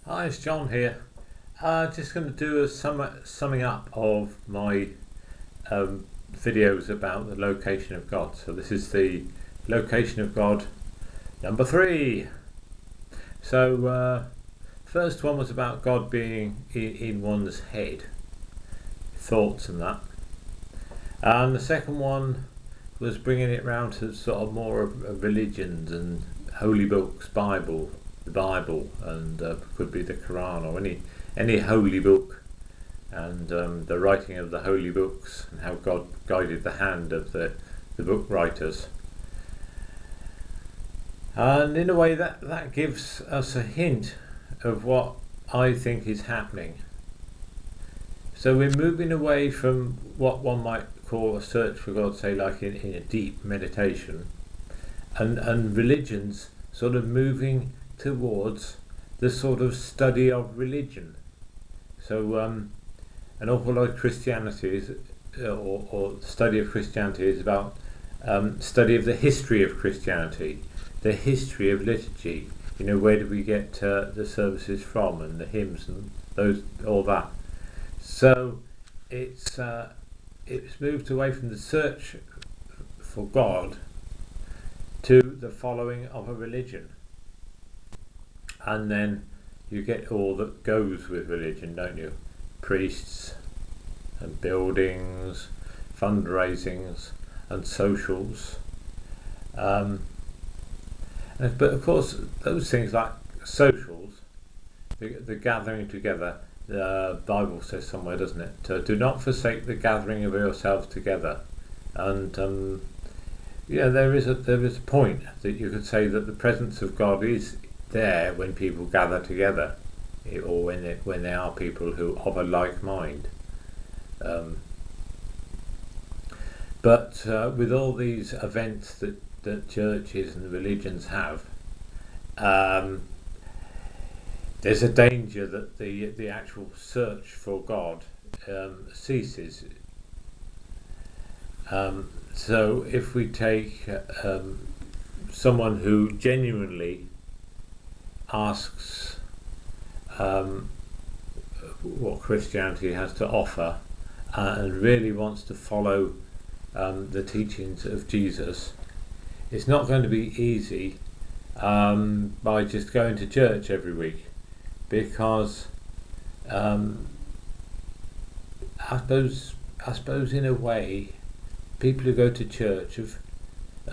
Hi, it's John here. Just going to do a summing up of my videos about the location of God. So this is the location of God number 3. So first one was about God being in one's head, thoughts and that. And the second one was bringing it round to sort of more of religions and holy books, the Bible, and could be the Quran or any holy book, and the writing of the holy books and how God guided the hand of the book writers. And in a way that gives us a hint of what I think is happening. So we're moving away from what one might call a search for God, say like in a deep meditation, and religions sort of moving towards the sort of study of religion. So an awful lot of Christianity is, or study of Christianity is about study of the history of Christianity, the history of liturgy. You know, where do we get the services from, and the hymns and all that. So it's moved away from the search for God to the following of a religion. And then you get all that goes with religion, don't you? Priests and buildings, fundraisings and socials. But of course, those things like socials, the gathering together, the Bible says somewhere, doesn't it? Do not forsake the gathering of yourselves together. And there is a point that you could say that the presence of God is there when people gather together, or when there are people who of a like mind. But with all these events that churches and religions have, there's a danger that the actual search for God ceases. So if we take someone who genuinely asks what Christianity has to offer, and really wants to follow the teachings of Jesus, it's not going to be easy by just going to church every week, because I suppose in a way people who go to church have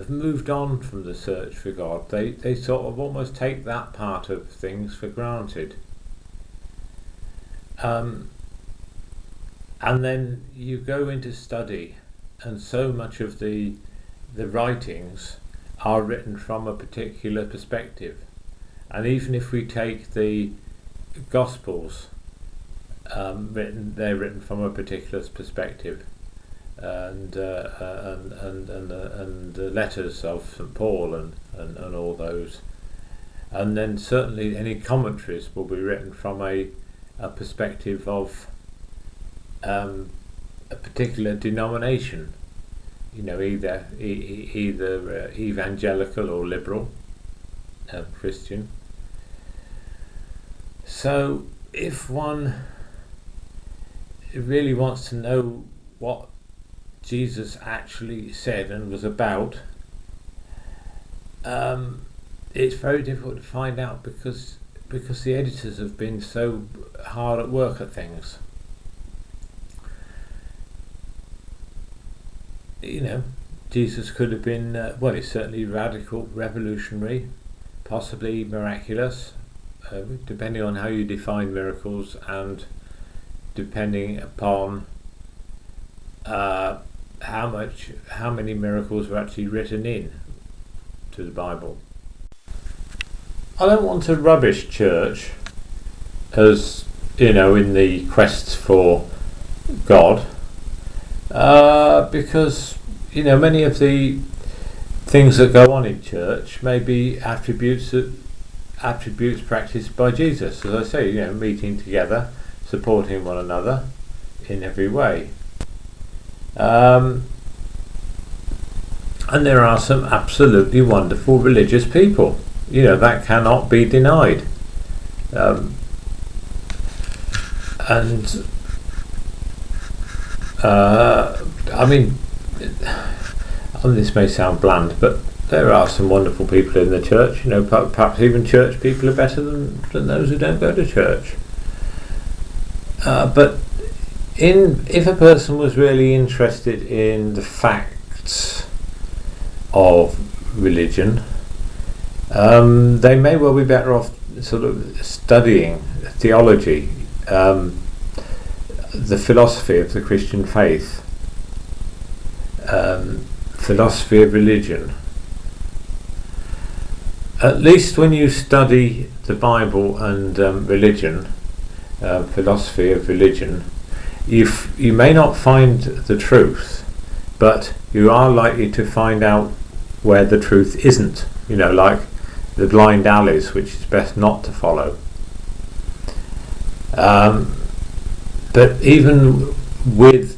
moved on from the search for God. They sort of almost take that part of things for granted. And then you go into study, and so much of the writings are written from a particular perspective. And even if we take the Gospels, they're written from a particular perspective. And the letters of St. Paul and all those, and then certainly any commentaries will be written from a perspective of a particular denomination, either evangelical or liberal, Christian. So if one really wants to know what Jesus actually said and was about, it's very difficult to find out because the editors have been so hard at work at things. Jesus could have been he's certainly radical, revolutionary, possibly miraculous, depending on how you define miracles, and depending upon how many miracles were actually written in to the Bible. I don't want to rubbish church as in the quest for God, because many of the things that go on in church may be attributes practiced by Jesus, as I say, meeting together, supporting one another in every way. And there are some absolutely wonderful religious people, that cannot be denied. and I mean, this may sound bland, but there are some wonderful people in the church. You know, perhaps even church people are better than those who don't go to church. But if a person was really interested in the facts of religion, they may well be better off sort of studying theology, the philosophy of the Christian faith, philosophy of religion. At least when you study the Bible and religion, philosophy of religion, you may not find the truth, but you are likely to find out where the truth isn't. You know, like the blind alleys which is best not to follow. But even with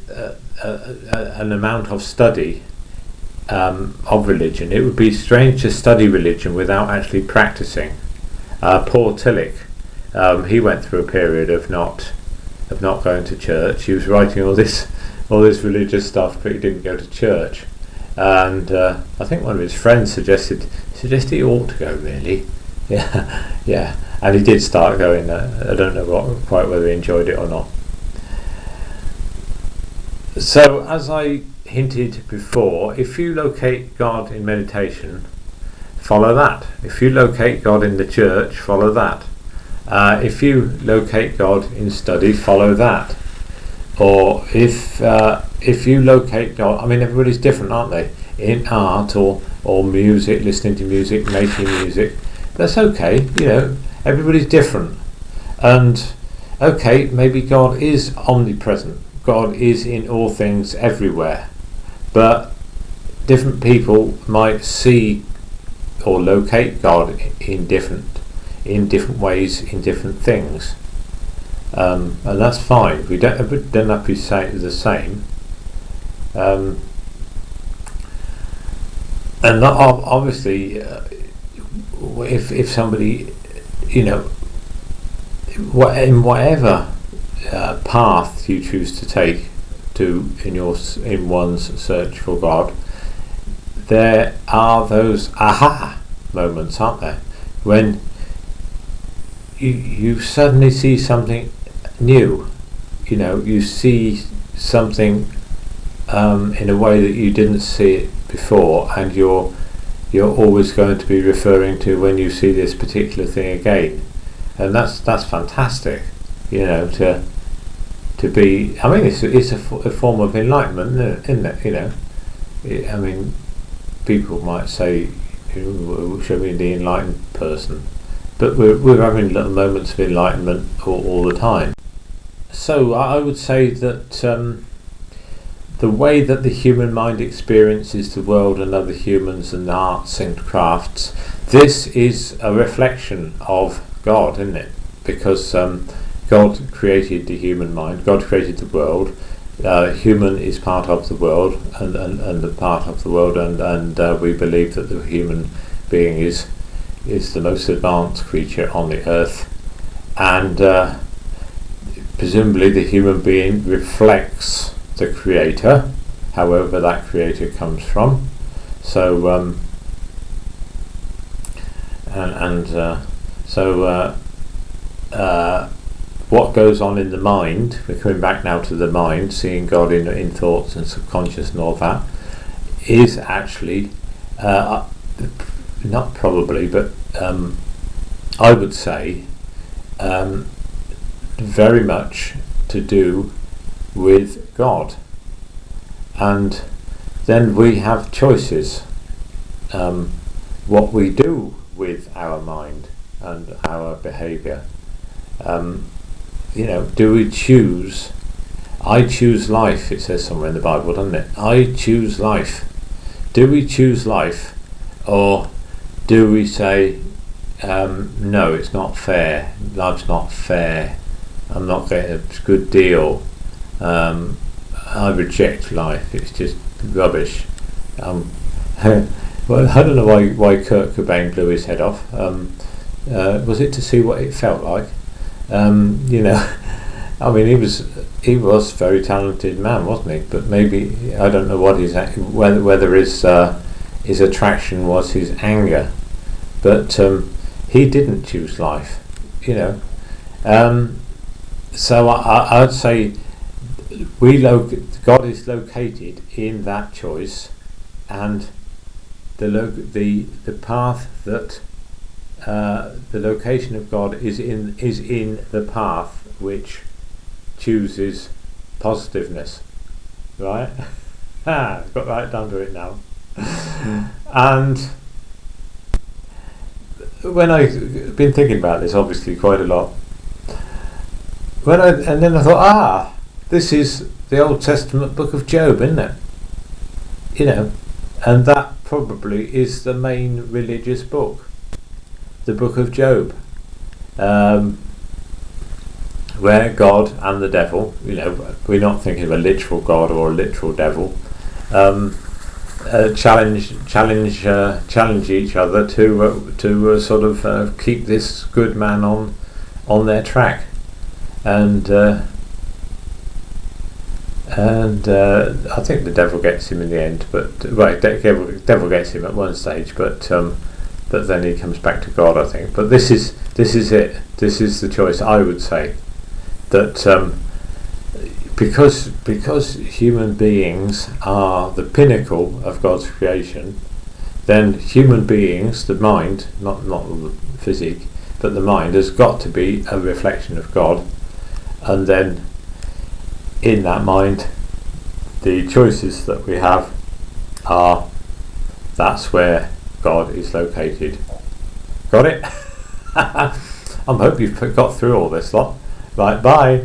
an amount of study of religion, it would be strange to study religion without actually practicing. Paul Tillich, he went through a period of not going to church. He was writing all this religious stuff, but he didn't go to church. And I think one of his friends suggested he ought to go, really. Yeah. And he did start going. I don't know quite whether he enjoyed it or not. So, as I hinted before, if you locate God in meditation, follow that. If you locate God in the church, follow that. If you locate God in study, follow that. Or if you locate God, I mean, everybody's different, aren't they? In art or music, listening to music, making music, that's okay. You know, everybody's different. And okay, maybe God is omnipresent. God is in all things everywhere. But different people might see or locate God in different ways, in different things. And that's fine. We don't have to be the same. And obviously, if somebody, you know, in whatever path you choose to take in one's search for God, there are those aha moments, aren't there, when you suddenly see something new. You know, you see something in a way that you didn't see it before, and you're always going to be referring to when you see this particular thing again, and that's fantastic. You know, to be. I mean, it's a form of enlightenment, isn't it? You know, I mean, people might say, "Show me the enlightened person," but we're having little moments of enlightenment all the time. So I would say that the way that the human mind experiences the world and other humans and arts and crafts, this is a reflection of God, isn't it? Because God created the human mind, God created the world, human is part of the world and a part of the world, and we believe that the human being is the most advanced creature on the earth, and presumably the human being reflects the creator, however that creator comes from. So what goes on in the mind, we're coming back now to the mind, seeing God in thoughts and subconscious and all that, is actually not probably, but I would say very much to do with God. And then we have choices, what we do with our mind and our behaviour. You know, do we choose? I choose life, it says somewhere in the Bible, doesn't it? I choose life. Do we choose life, or do we say, no, it's not fair, life's not fair, I'm not getting a good deal, I reject life, it's just rubbish. Well, I don't know why Kurt Cobain blew his head off. Was it to see what it felt like? You know, I mean, he was a very talented man, wasn't he? But maybe I don't know what whether his attraction was his anger, but he didn't choose life, you know. So I'd say God is located in that choice, and the path that the location of God is in the path which chooses positiveness, right? I've got right down to it now. And when I've been thinking about this, obviously quite a lot, and then I thought, this is the Old Testament book of Job, isn't it? You know, and that probably is the main religious book, the book of Job, where God and the devil, you know, we're not thinking of a literal God or a literal devil, challenge each other to sort of keep this good man on their track, and I think the devil gets him in the end, but devil gets him at one stage, but then he comes back to God, I think. But this is it. This is the choice, I would say, that because human beings are the pinnacle of God's creation, then human beings, the mind, not the physique, but the mind has got to be a reflection of God, and then in that mind, the choices that we have that's where God is located. Got it? I hope you've got through all this lot. Right, bye.